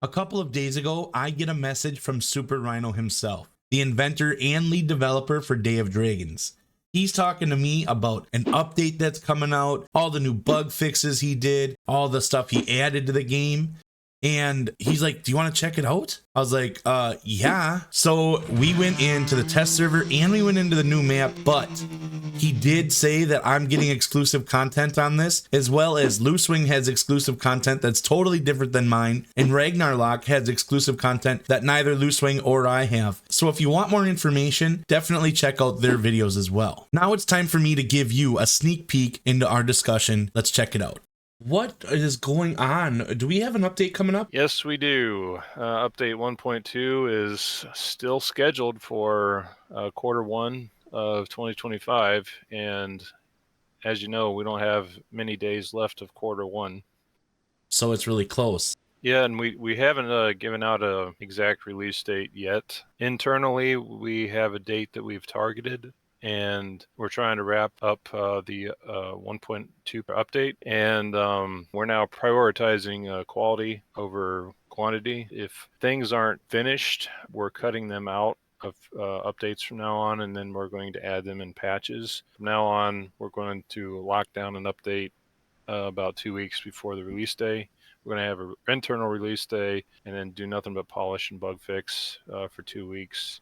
A couple of days ago, I get a message from Super Rhino himself, the inventor and lead developer for Day of Dragons. He's talking to me about an update that's coming out, all the new bug fixes he did, all the stuff he added to the game. And he's like, "Do you want to check it out?" I was like, yeah. So we went into the test server and we went into the new map, but he did say that I'm getting exclusive content on this, as well as Loose Wing has exclusive content that's totally different than mine, and Ragnarlock has exclusive content that neither Loose Wing or I have. So if you want more information, definitely check out their videos as well. Now it's time for me to give you a sneak peek into our discussion. Let's check it out. What is going on? Do we have an update coming up? Yes, we do. Update 1.2 is still scheduled for quarter one of 2025. And as you know, we don't have many days left of quarter one. So it's really close. Yeah, and we haven't given out an exact release date yet. Internally, we have a date that we've targeted, and we're trying to wrap up the 1.2 update, and we're now prioritizing quality over quantity. If things aren't finished, we're cutting them out of updates from now on, and then we're going to add them in patches. From now on, we're going to lock down an update about 2 weeks before the release day. We're going to have an internal release day and then do nothing but polish and bug fix for 2 weeks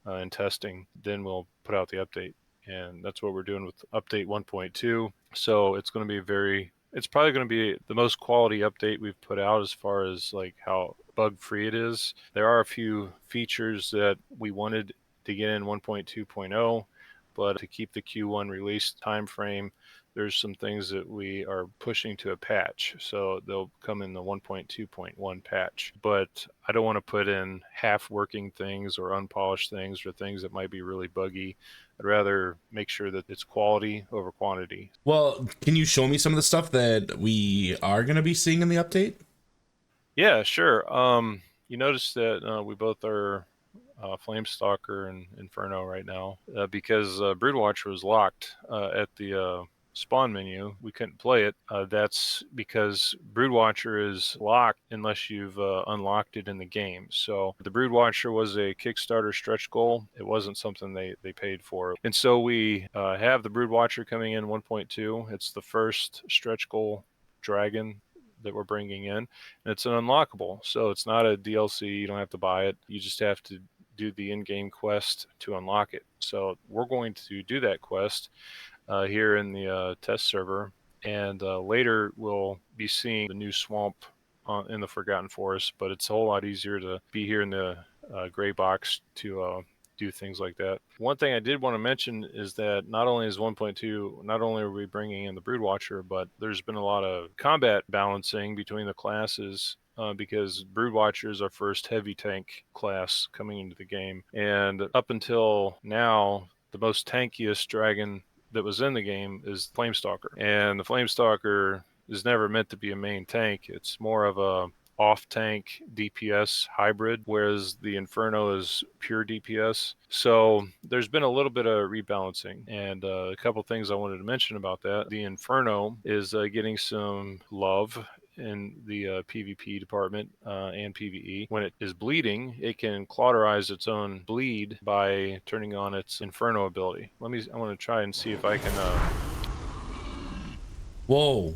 and testing. Then we'll put out the update. And that's what we're doing with update 1.2. So it's going to be it's probably going to be the most quality update we've put out as far as like how bug free it is. There are a few features that we wanted to get in 1.2.0, but to keep the Q1 release time frame, there's some things that we are pushing to a patch. So they'll come in the 1.2.1 patch. But I don't want to put in half working things or unpolished things or things that might be really buggy. I'd rather make sure that it's quality over quantity. Well, can you show me some of the stuff that we are going to be seeing in the update? Yeah, sure. You notice that we both are Flamestalker and Inferno right now because Broodwatcher was locked at the spawn menu. We couldn't play it. That's because Broodwatcher is locked unless you've unlocked it in the game. So the Broodwatcher was a Kickstarter stretch goal. It wasn't something they paid for. And so we have the Broodwatcher coming in 1.2. It's the first stretch goal dragon that we're bringing in, and it's an unlockable. So it's not a DLC. You don't have to buy it. You just have to do the in-game quest to unlock it. So we're going to do that quest here in the test server, and later we'll be seeing the new swamp in the Forgotten Forest, but it's a whole lot easier to be here in the gray box to do things like that. One thing I did want to mention is that not only is 1.2, not only are we bringing in the Broodwatcher, but there's been a lot of combat balancing between the classes because Broodwatcher is our first heavy tank class coming into the game. And up until now, the most tankiest dragon that was in the game is Flamestalker. And the Flamestalker is never meant to be a main tank. It's more of a off-tank DPS hybrid, whereas the Inferno is pure DPS. So there's been a little bit of rebalancing, and a couple things I wanted to mention about that. The Inferno is getting some love in the PvP department and PvE. When it is bleeding, it can cauterize its own bleed by turning on its Inferno ability. I want to try and see if I can Whoa,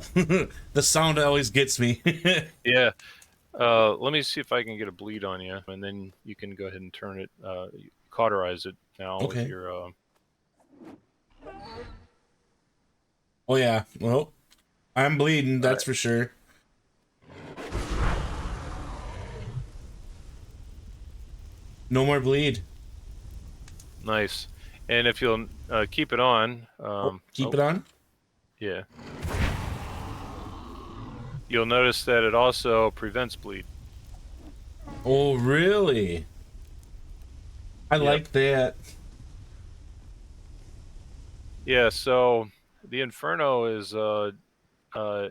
the sound always gets me. yeah. Let me see if I can get a bleed on you, and then you can go ahead and turn it, cauterize it now with Okay. your. Oh, yeah. Well, I'm bleeding, All that's right. for sure. No more bleed. Nice. And if you'll keep it on, Oh, keep it on. yeah, you'll notice that it also prevents bleed. Oh, really? I Yep. like that. Yeah. So the Inferno is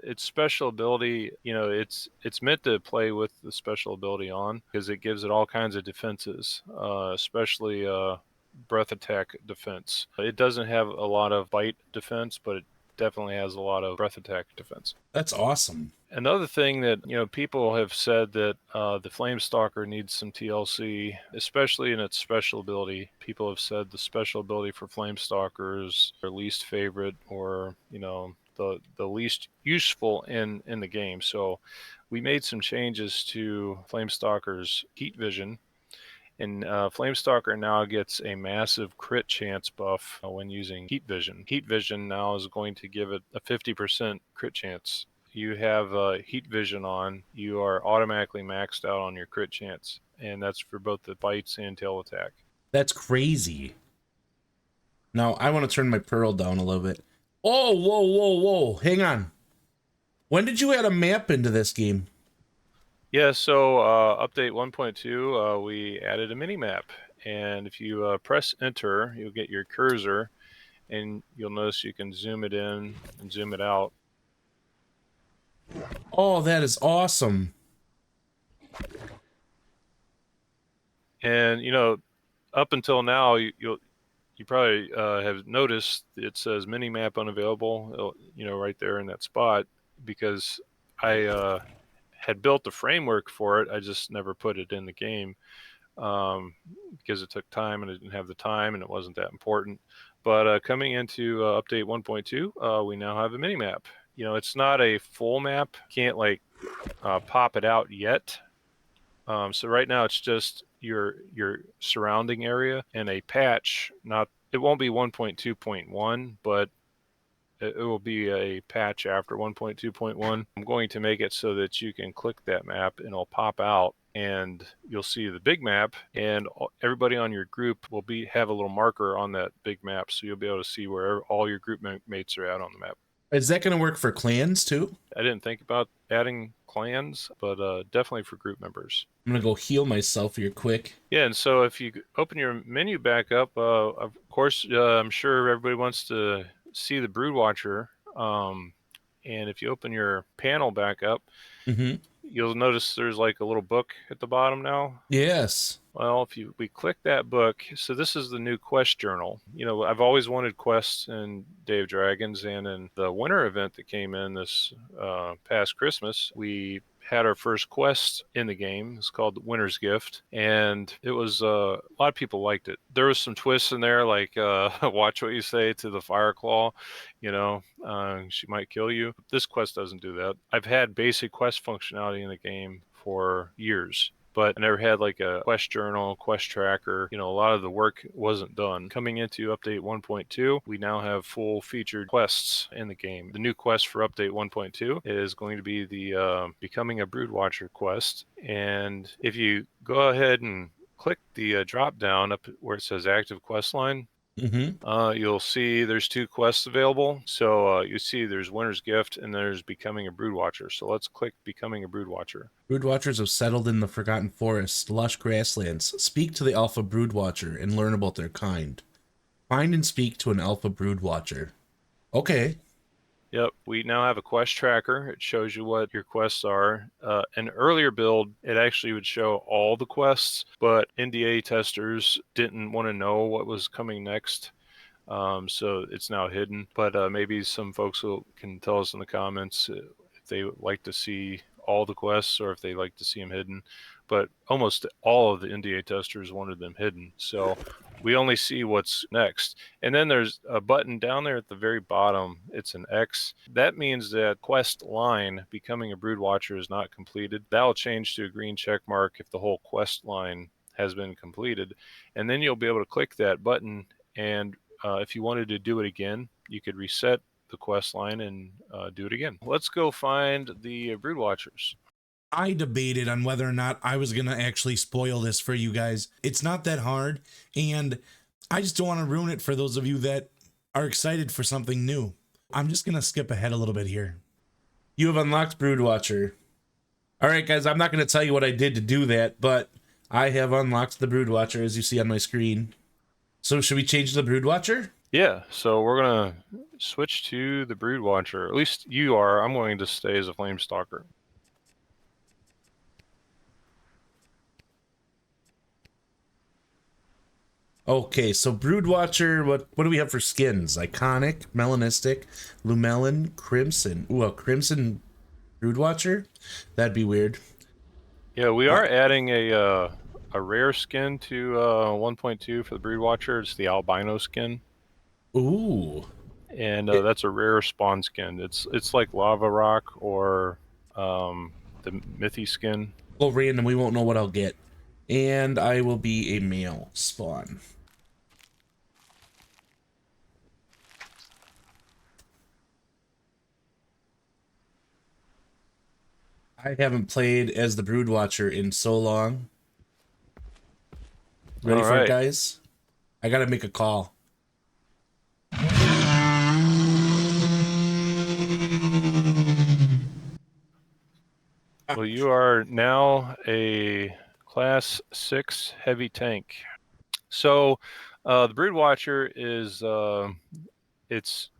its special ability. You know, it's meant to play with the special ability on because it gives it all kinds of defenses, especially breath attack defense. It doesn't have a lot of bite defense, but definitely has a lot of breath attack defense. That's awesome. Another thing that, people have said that the Flamestalker needs some TLC, especially in its special ability. People have said the special ability for Flamestalker is their least favorite, or, the least useful in the game. So we made some changes to Flamestalker's heat vision. And Flamestalker now gets a massive crit chance buff when using Heat Vision. Heat Vision now is going to give it a 50% crit chance. You have Heat Vision on, you are automatically maxed out on your crit chance. And that's for both the bites and tail attack. That's crazy. Now, I want to turn my Pearl down a little bit. Oh, whoa, whoa, whoa. Hang on. When did you add a map into this game? Yeah, so update 1.2, we added a mini map. And if you press enter, you'll get your cursor, and you'll notice you can zoom it in and zoom it out. Oh, that is awesome. And up until now, you probably have noticed it says mini map unavailable, right there in that spot, because I had built the framework for it. I just never put it in the game because it took time, and I didn't have the time, and it wasn't that important. But coming into update 1.2, we now have a mini map. It's not a full map. Can't pop it out yet. So right now it's just your surrounding area and a patch. It won't be 1.2.1, but it will be a patch after 1.2.1. I'm going to make it so that you can click that map and it'll pop out, and you'll see the big map, and everybody on your group will have a little marker on that big map, so you'll be able to see where all your group mates are at on the map. Is that going to work for clans too? I didn't think about adding clans, but definitely for group members. I'm going to go heal myself here quick. Yeah, and so if you open your menu back up, of course, I'm sure everybody wants to see the Broodwatcher. And if you open your panel back up, you'll notice there's like a little book at the bottom now. Yes. Well, if we click that book, so this is the new quest journal. I've always wanted quests in Day of Dragons, and in the winter event that came in this past Christmas, we had our first quest in the game. It's called Winter's Gift, and it was a lot of people liked it. There was some twists in there, like watch what you say to the Fireclaw. She might kill you. This quest doesn't do that. I've had basic quest functionality in the game for years, but I never had like a quest journal, quest tracker. A lot of the work wasn't done. Coming into update 1.2, we now have full featured quests in the game. The new quest for update 1.2 is going to be the Becoming a Broodwatcher quest. And if you go ahead and click the drop down up where it says active quest line, you'll see there's two quests available. So you see there's Winter's Gift and there's Becoming a Broodwatcher. So let's click Becoming a Broodwatcher. Broodwatchers have settled in the Forgotten Forest, lush grasslands. Speak to the Alpha Broodwatcher and learn about their kind. Find and speak to an Alpha Broodwatcher. Okay. Yep, we now have a quest tracker. It shows you what your quests are. An earlier build, it actually would show all the quests, but NDA testers didn't want to know what was coming next. So it's now hidden. But maybe some folks can tell us in the comments if they would like to see all the quests or if they like to see them hidden. But almost all of the NDA testers wanted them hidden. So we only see what's next. And then there's a button down there at the very bottom. It's an X. That means that quest line, Becoming a Broodwatcher, is not completed. That'll change to a green check mark if the whole quest line has been completed. And then you'll be able to click that button, and if you wanted to do it again, you could reset the quest line and do it again. Let's go find the Broodwatchers. I debated on whether or not I was going to actually spoil this for you guys. It's not that hard, and I just don't want to ruin it for those of you that are excited for something new. I'm just going to skip ahead a little bit here. You have unlocked Broodwatcher. All right, guys, I'm not going to tell you what I did to do that, but I have unlocked the Broodwatcher, as you see on my screen. So should we change to the Broodwatcher? Yeah, so we're going to switch to the Broodwatcher. At least you are. I'm going to stay as a Flamestalker. Okay, so Broodwatcher, what do we have for skins? Iconic, Melanistic, Lumelon, Crimson. Ooh, a Crimson Broodwatcher? That'd be weird. Yeah, we Uh, are adding a rare skin to 1.2 for the Broodwatcher. It's the albino skin, ooh. and It, that's a rare spawn skin. It's like lava rock or the Mythy skin. go random, we won't know what I'll get. And I will be a male spawn. I haven't played as the Broodwatcher in so long. Ready All for it, right. guys? I gotta make a call. Ah, Well, you are now a Class 6 heavy tank. So, the Broodwatcher is it's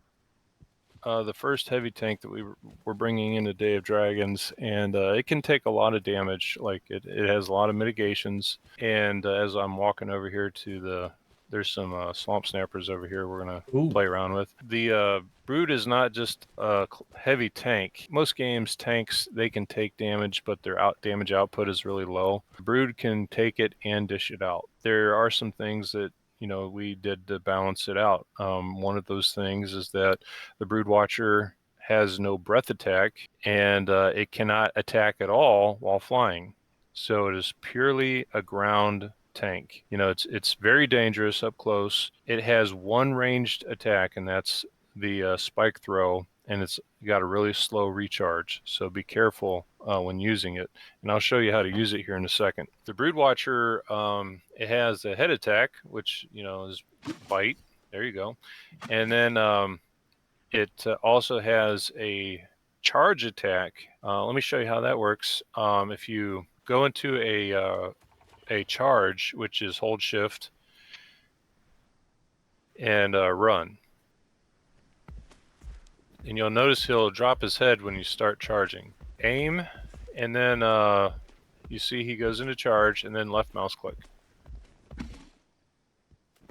the first heavy tank that we're bringing into Day of Dragons, and it can take a lot of damage. Like it has a lot of mitigations. And as I'm walking over here to there's some swamp snappers over here we're gonna ooh. play around with. The Brood is not just a heavy tank. Most games, tanks, they can take damage, but their damage output is really low. Brood can take it and dish it out. There are some things that we did to balance it out. One of those things is that the Broodwatcher has no breath attack, and it cannot attack at all while flying. So it is purely a ground tank. It's very dangerous up close. It has one ranged attack, and that's the spike throw, and it's got a really slow recharge. So be careful when using it, and I'll show you how to use it here in a second. The Broodwatcher, it has a head attack, which is bite. There you go, and then it also has a charge attack. Let me show you how that works. If you go into a charge, which is hold shift and run, and you'll notice he'll drop his head when you start charging. Aim, and then you see he goes into charge, and then left mouse click.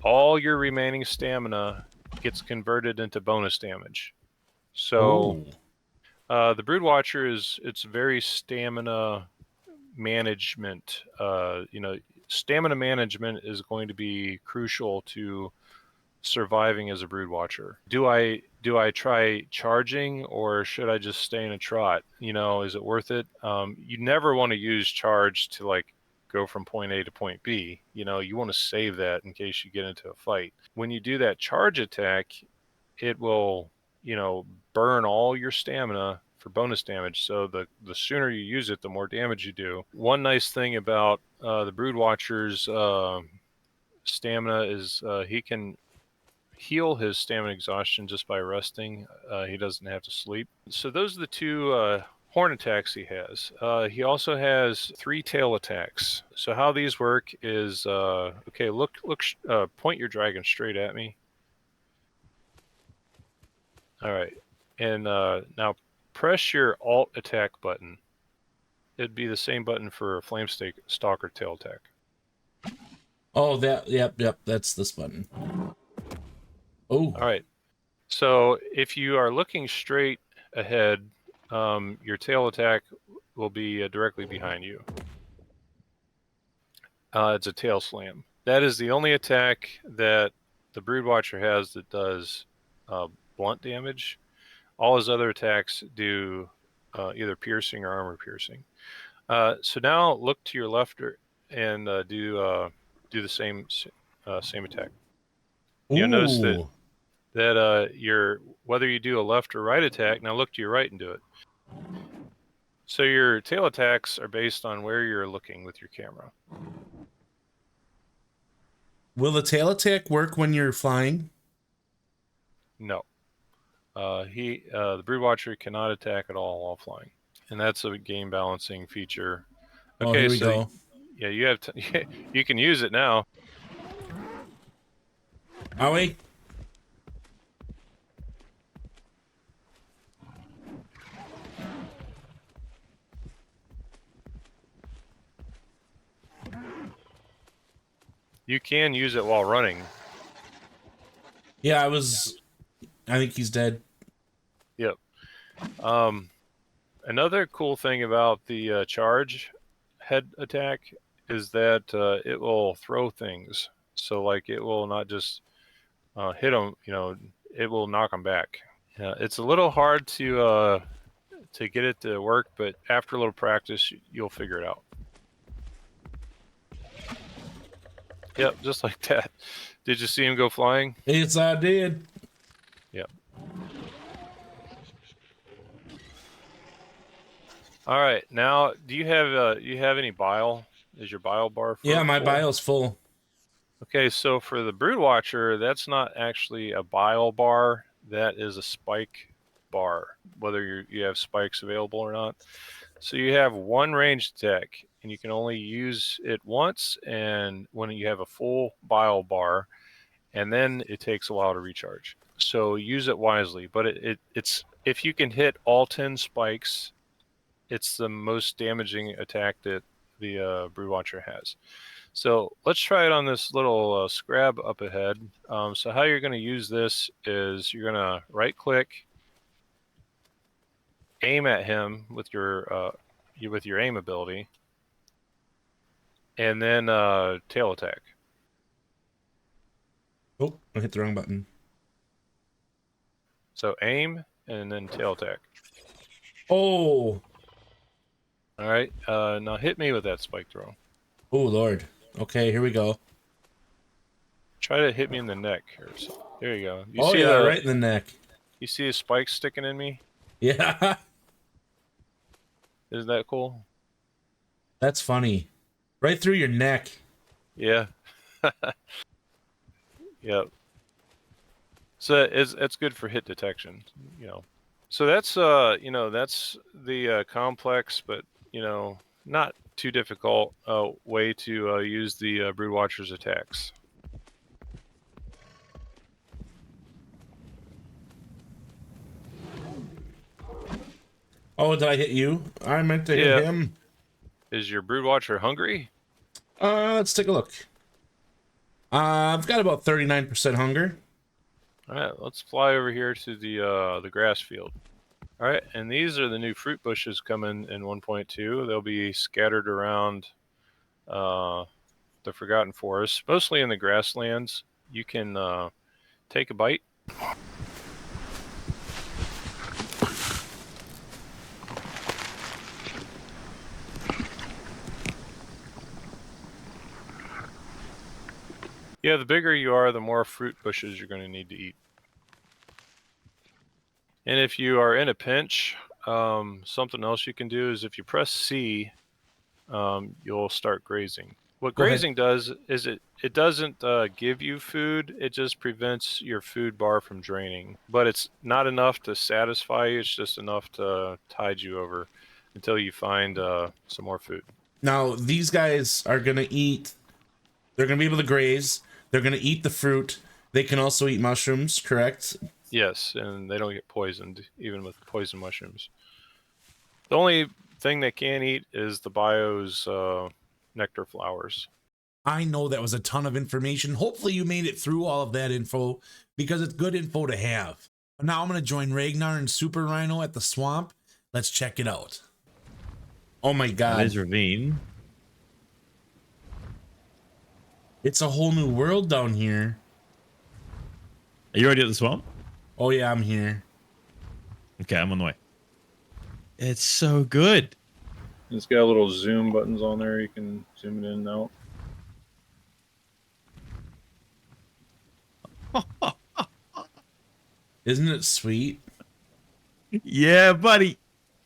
All your remaining stamina gets converted into bonus damage. So Oh. the Broodwatcher it's very stamina management. Stamina management is going to be crucial to surviving as a Broodwatcher. Do I try charging, or should I just stay in a trot? Is it worth it? You never want to use charge to like go from point A to point B. You want to save that in case you get into a fight. When you do that charge attack, it will burn all your stamina for bonus damage. So the sooner you use it, the more damage you do. One nice thing about the Broodwatcher's stamina is he can heal his stamina exhaustion just by resting. He doesn't have to sleep. So those are the two horn attacks he has. He also has 3 tail attacks. So how these work is okay. Point your dragon straight at me. All right, and now press your Alt attack button. It'd be the same button for a Flame Stalker tail attack. Oh, yep, that's this button. Oh. All right. So if you are looking straight ahead, your tail attack will be directly behind you. It's a tail slam. That is the only attack that the Broodwatcher has that does blunt damage. All his other attacks do either piercing or armor piercing. So now look to your left and do the same attack. You'll notice that Ooh. whether you do a left or right attack, now look to your right and do it. So your tail attacks are based on where you're looking with your camera. Will the tail attack work when you're flying? No, the Broodwatcher cannot attack at all while flying, and that's a game balancing feature. Oh, Okay, here we so go. yeah, you can use it now. Owie. You can use it while running. Yeah, I think he's dead. Yep. Another cool thing about the charge head attack is that it will throw things. So like it will not just hit them, it will knock them back. It's a little hard to get it to work, but after a little practice, you'll figure it out. Yep, just like that. Did you see him go flying? Yes, I did. Yep. All right. Now, do you have any bile? Is your bile bar Yeah, my full? bio's full. Okay, so for the Brood Watcher, that's not actually a bile bar. That is a spike bar, whether you have spikes available or not. So you have one ranged attack, and you can only use it once, and when you have a full bile bar, and then it takes a while to recharge. So use it wisely. But it's if you can hit all 10 spikes, it's the most damaging attack that the Brood Watcher has. So let's try it on this little scrab up ahead. So how you're going to use this is you're going to right click, aim at him with your aim ability, and then tail attack. Oh, I hit the wrong button. So aim and then tail attack. Oh. All right. Now hit me with that spike throw. Oh, Lord. Okay, here we go. Try to hit me in the neck here. So, there you go. You Oh, see yeah, right in the neck. You see a spike sticking in me? Yeah. Isn't that cool? That's funny. Right through your neck. Yeah. Yep. So it's good for hit detection, So that's that's the complex, but not too difficult way to use the Brood Watcher's attacks. Oh, did I hit you? I meant to hit him. Is your Brood Watcher hungry? Let's take a look. I've got about 39% hunger. All right, let's fly over here to the grass field. All right, and these are the new fruit bushes coming in 1.2. They'll be scattered around the Forgotten Forest, mostly in the grasslands. You can take a bite. Yeah, the bigger you are, the more fruit bushes you're going to need to eat. And if you are in a pinch, something else you can do is if you press C, you'll start grazing. What grazing does is it doesn't give you food, it just prevents your food bar from draining. But it's not enough to satisfy you, it's just enough to tide you over until you find some more food. Now, these guys are going to eat, they're going to be able to graze, they're going to eat the fruit, they can also eat mushrooms, correct? Yes, and they don't get poisoned, even with poison mushrooms. The only thing they can eat is the bio's nectar flowers. I know that was a ton of information. Hopefully you made it through all of that info because it's good info to have. Now I'm going to join Ragnar and Super Rhino at the swamp. Let's check it out. Oh my God. There's ravine. It's a whole new world down here. Are you already at the swamp? Oh yeah, I'm here. Okay, I'm on the way. It's so good. It's got little zoom buttons on there. You can zoom it in and out. Isn't it sweet? Yeah, buddy.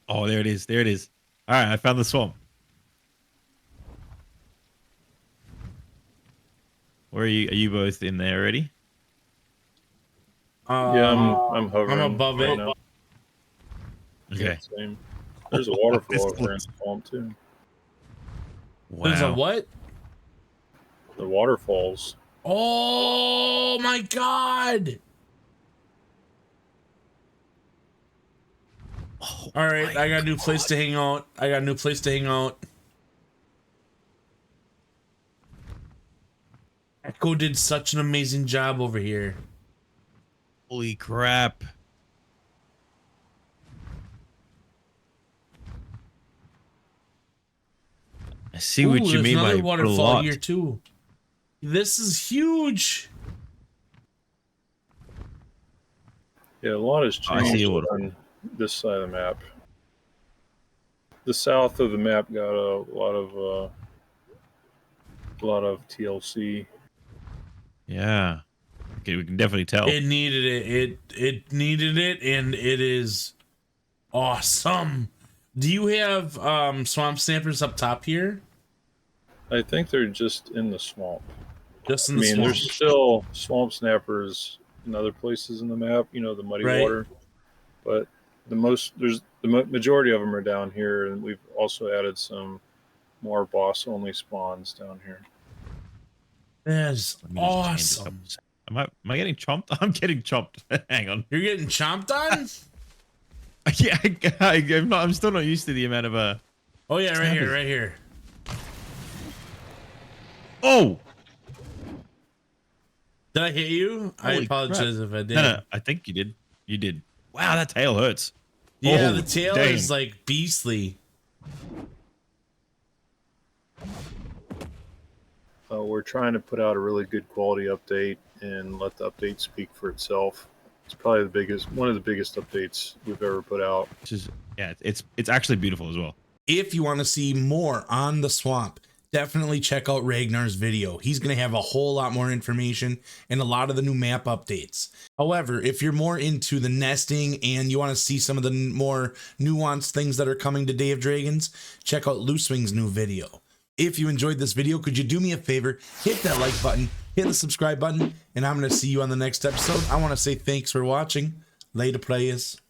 Oh, there it is. There it is. All right, I found the swamp. Where are you? Are you both in there already? Yeah, I'm hovering. I'm above it. Now. Okay. Same. There's a waterfall over there in the swamp too. Wow. There's a what? The waterfalls. Oh my God. Oh, all right, I got a new place to hang out. I got a new place to hang out. Echo did such an amazing job over here. Holy crap. I see what you there's mean by another put a waterfall lot. here too. This is huge. Yeah, a lot has I see changed what- on this side of the map. The south of the map got a lot of TLC. Yeah. Okay, we can definitely tell. It needed it. It needed it, and it is awesome. Do you have swamp snappers up top here? I think they're just in the swamp. Just I in the mean, swamp. there's still swamp snappers in other places in the map. You know, the muddy Right. water, but majority of them are down here, and we've also added some more boss only spawns down here. That is Let me just change this up. awesome. Am I getting chomped? I'm getting chomped. Hang on. You're getting chomped on? Yeah, I'm still not used to the amount of Oh yeah, right Snappers. here, right here. Oh! Did I hit you? I Holy apologize crap. if I did. No, I think you did. You did. Wow, that tail hurts. Yeah, Oh, the tail dang. is like beastly. We're trying to put out a really good quality update and let the update speak for itself. It's probably one of the biggest updates we've ever put out. It's actually beautiful as well. If you want to see more on the swamp, definitely check out Ragnar's video. He's going to have a whole lot more information and a lot of the new map updates. However, if you're more into the nesting and you want to see some of the more nuanced things that are coming to Day of Dragons, check out Loosewing's new video. If you enjoyed this video, could you do me a favor? Hit that like button, hit the subscribe button, and I'm going to see you on the next episode. I want to say thanks for watching. Later, players.